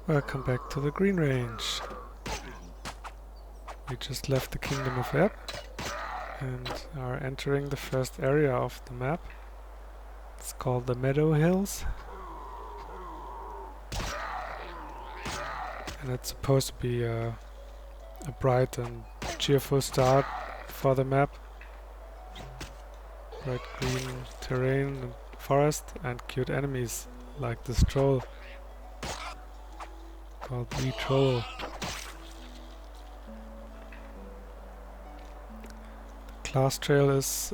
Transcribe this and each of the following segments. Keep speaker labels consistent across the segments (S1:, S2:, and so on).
S1: Welcome back to the Green Range. We just left the Kingdom of Ebb and are entering the first area of the map. It's called the Meadow Hills. And it's supposed to be a bright and cheerful start for the map. Bright green terrain and forest and cute enemies like this troll called the Troll. The class trail is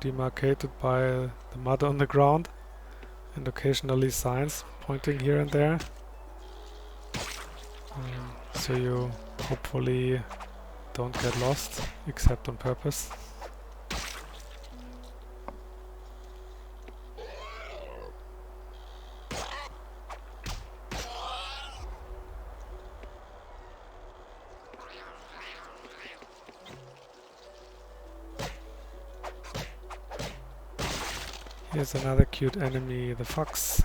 S1: demarcated by the mud on the ground and occasionally signs pointing here and there. So you hopefully don't get lost, except on purpose. Here's another cute enemy, the fox.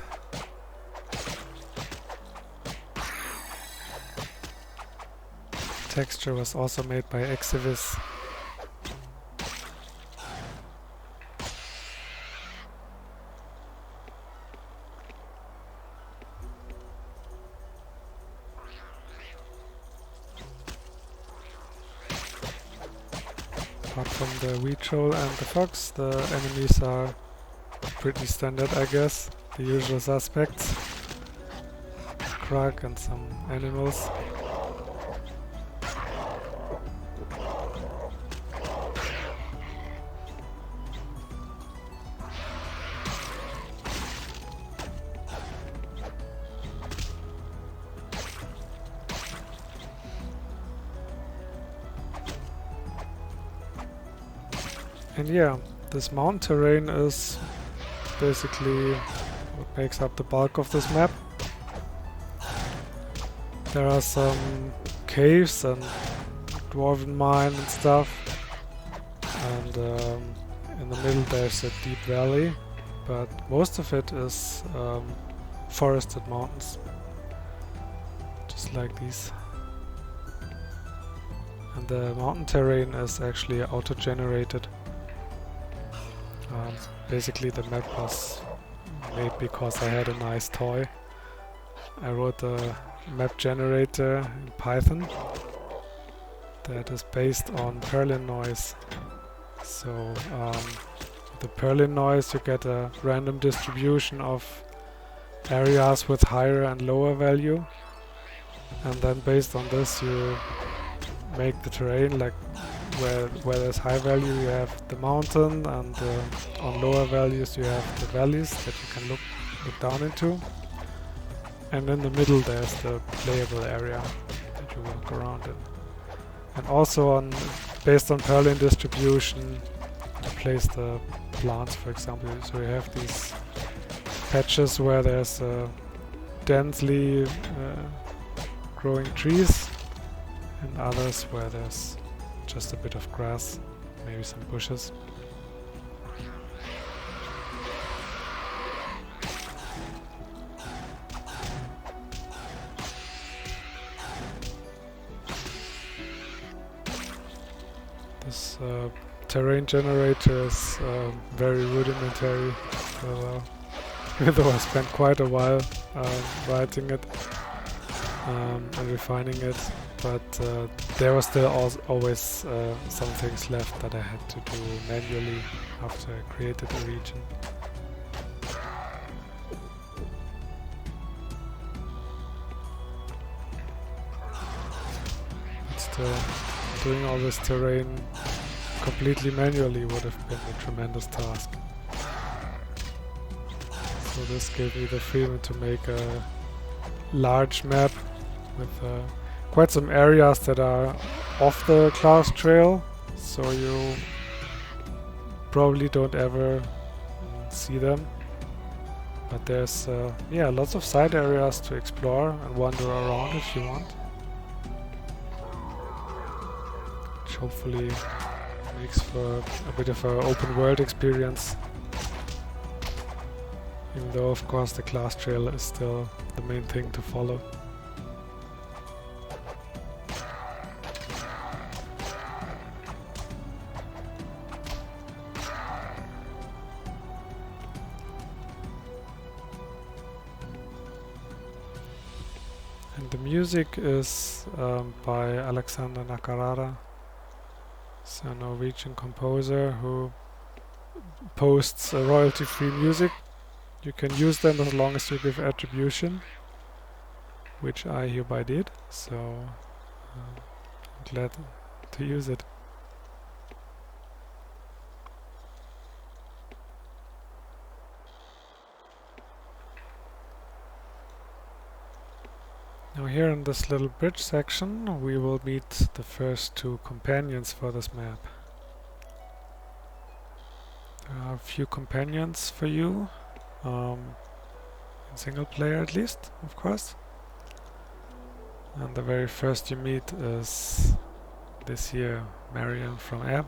S1: Texture was also made by Exhivis. Apart from the wheat troll and the fox, the enemies are pretty standard, I guess. The usual suspects. Krug and some animals. And yeah, this mountain terrain is basically what makes up the bulk of this map. There are some caves and dwarven mine and stuff, and in the middle there's a deep valley, but most of it is forested mountains, just like these. And the mountain terrain is actually auto-generated. Basically the map was made because I had a nice toy. I wrote a map generator in Python that is based on Perlin noise. So with the Perlin noise you get a random distribution of areas with higher and lower value, and then based on this you make the terrain. Like where there's high value you have the mountain, and on lower values you have the valleys that you can look down into, and in the middle there's the playable area that you walk around in. And also based on Perlin distribution you place the plants, for example. So you have these patches where there's densely growing trees, and others where there's just a bit of grass, maybe some bushes. This terrain generator is very rudimentary, even though I spent quite a while writing it and refining it. But there were still always some things left that I had to do manually after I created a region. But still, doing all this terrain completely manually would have been a tremendous task. So this gave me the freedom to make a large map with quite some areas that are off the class trail, so you probably don't ever see them. But there's yeah, lots of side areas to explore and wander around if you want, which hopefully makes for a bit of an open world experience. Even though of course the class trail is still the main thing to follow. And the music is by Alexander Nakarada. He's a Norwegian composer who posts royalty-free music. You can use them as long as you give attribution, which I hereby did, so I'm glad to use it. Now here in this little bridge section we will meet the first two companions for this map. There are a few companions for you, in single player at least, of course. And the very first you meet is this here, Marion from Ebb,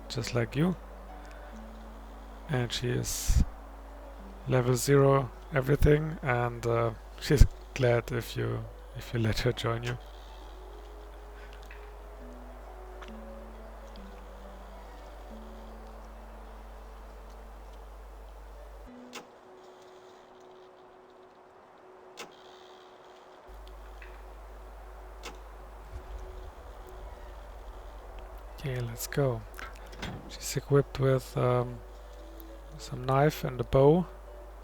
S1: just like you. And she is level 0 everything, and she's glad if you let her join you. Okay, let's go. She's equipped with some knife and a bow,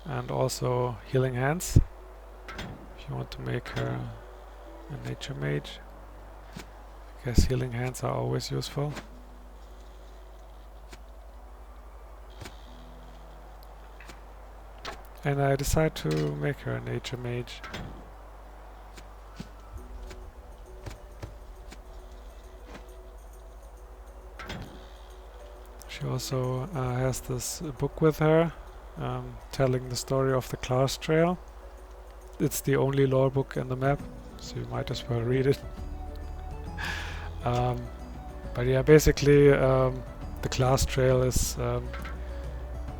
S1: and also healing hands. If you want to make her a nature mage, I guess healing hands are always useful. And I decide to make her a nature mage. She also has this book with her, telling the story of the class trail. It's the only lore book in the map, so you might as well read it. But yeah, basically the class trail is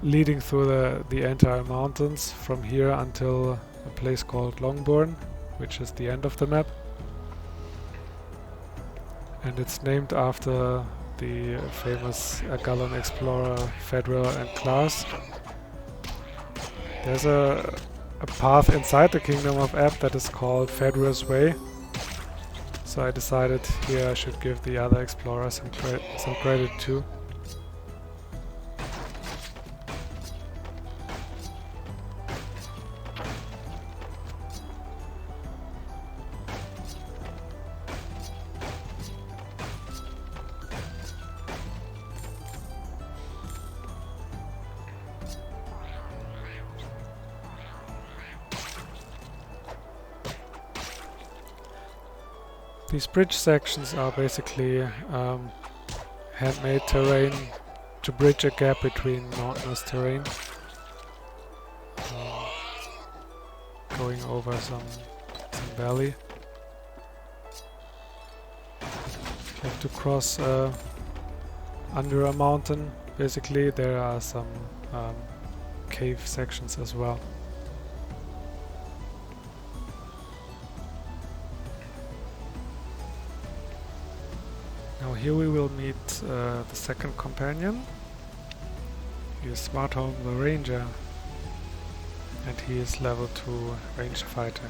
S1: leading through the entire mountains from here until a place called Longbourn, which is the end of the map. And it's named after the famous Gallan explorer Fedra and Clars. There's a path inside the Kingdom of Ebb that is called Fedra's Way. So I decided here I should give the other explorers some credit too. These bridge sections are basically handmade terrain to bridge a gap between mountainous terrain, going over some valley. You have to cross under a mountain. Basically, there are some cave sections as well. Now here we will meet the second companion. He is Smartholm the Ranger, and he is level 2 ranged fighter.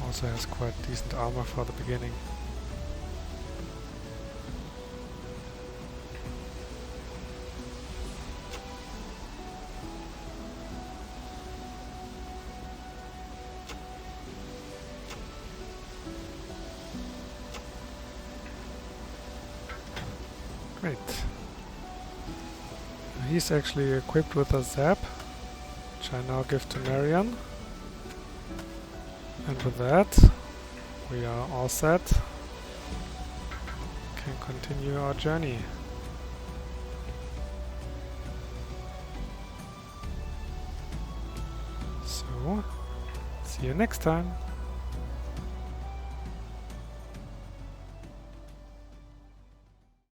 S1: Also has quite decent armor for the beginning. Great. He's actually equipped with a zap, which I now give to Marion. And with that, we are all set. Can continue our journey. So, see you next time.